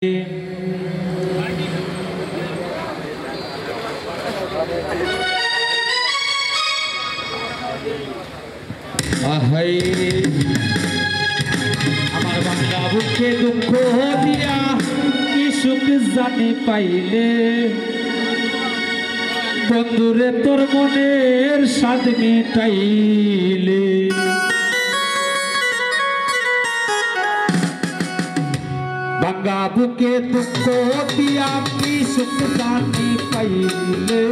আহাই আমার বাংলা বুকে দুঃখ দিয়া কি সুখ জানি পাইলে বন্ধুরে তোর মনের স্বাদ মিটাইলে বাংলা বুকে দুঃখ দিয়া কি সুখ জানি পাইলে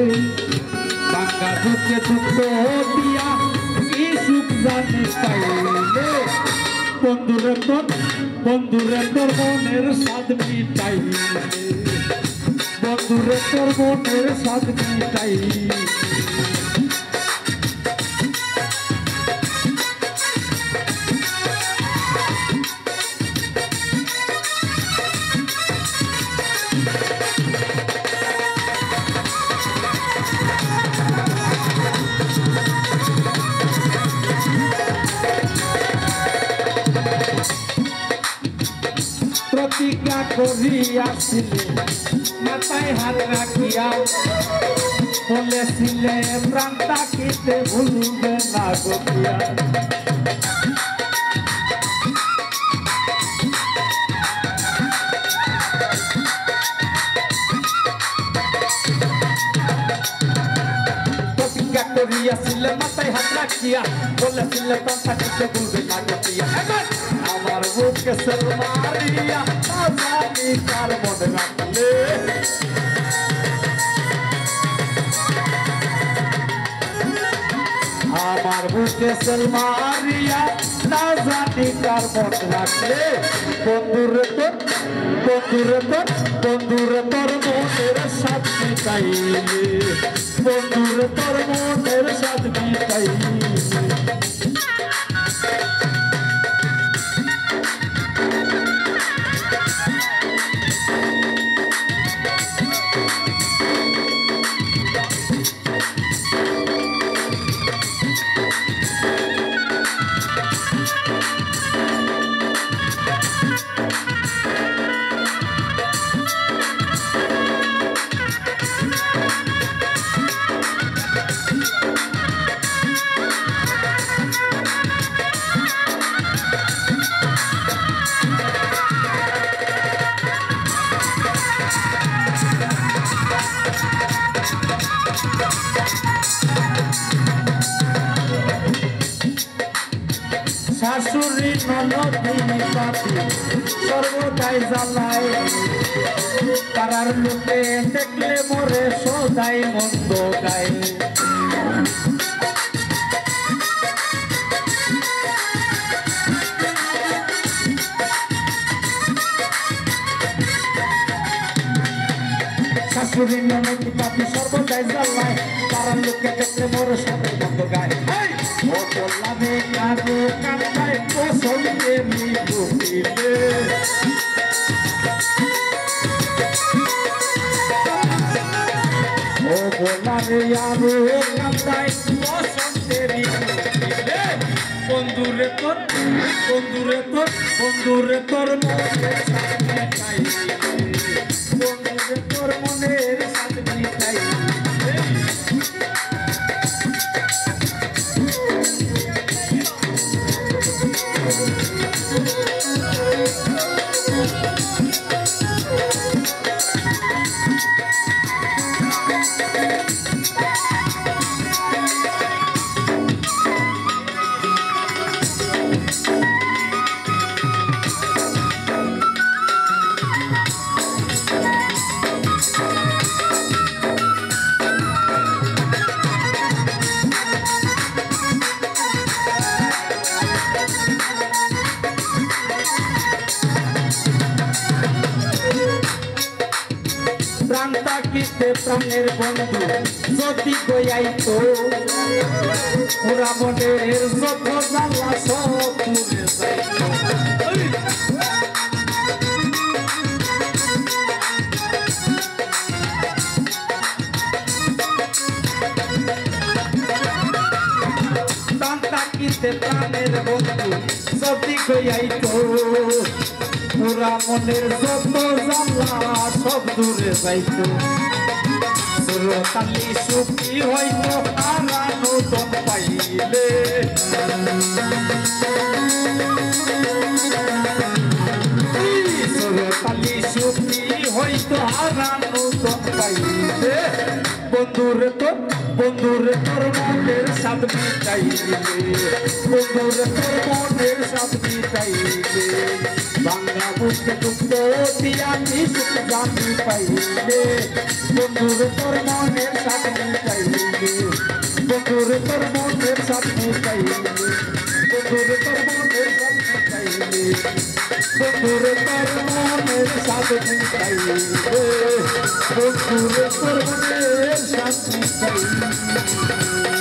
বাংলা বুকে দুঃখ দিয়া সুখ জানি পাইলে বন্ধুরে তোর মনের স্বাদ মিটাইলে বন্ধুরে তোর মনের স্বাদ মিটাইলে প্রতিজ্ঞা করিয়াছিলে মাথায় হাত রাখিয়া বলেছিলে প্রাণ থাকিতে ভুলবে না গিয়া প্রতিজ্ঞা করিয়াছিলে মাথায় হাত রাখিয়া বলেছিলে প্রাণ থাকিতে ভুলবে না গিয়া আমার বুকে সলমারিয়া আজানি কার মনে রাখলে আমার বুকে সলমারিয়া না জানি কার মনে রাখলে বন্ধুরে তোর মনের স্বাদ মিটাইলে বন্ধুরে তোর মনের স্বাদ মিটাইলে শাশুড়ি ননদি পাতি সর্বদাই জ্বালায় পাড়ার লোকে দেখলে মোরে সদাই মন্দ গায় শাশুড়ি ননদি পাতি সর্বদাই জ্বালায় পাড়ার লোকে দেখলে মোরে সদাই মন্দ গায় ও বললামে কাগো কান্দায় পছন্দে মিলে ও বললামে আরো কান্দায় পছন্দে মিলে বন্ধুরে তোর মনের স্বাদ মিটাইলে বন্ধুরে তোর মনের স্বাদ মিটাইলে প্রাণ থাকিতে প্রাণের বন্ধু যদি গয়াইতো পুরা মনের যত জ্বালা সব পুরে যাইতো প্রাণ থাকিতে প্রাণের বন্ধু যদি গয়াইতো পুরা মনের যত জ্বালা সব দূরে যাইতো সুরতালি সুখী হইতো হারানো দম পাইলে সুরতালি সুখী হইতো হারানো দম পাইলে বন্ধুরে তোর মনের সাথ মিটাইলে বন্ধুরে তোর মনের সাথ মিটাইলে বাংলা বুঝতে দুঃখ দিয়া সুখ জানি পাইলে বন্ধুরে তোর মনের সাথ মিটাইলে বন্ধুরে তোর মনের সাথ মিটাইলে বন্ধুরে তোর মনের সাথ মিটাইলে বন্ধুরে তোর মনের সাথ মিটাইলে বন্ধুরে তোর মনের সাথ মিটাইলে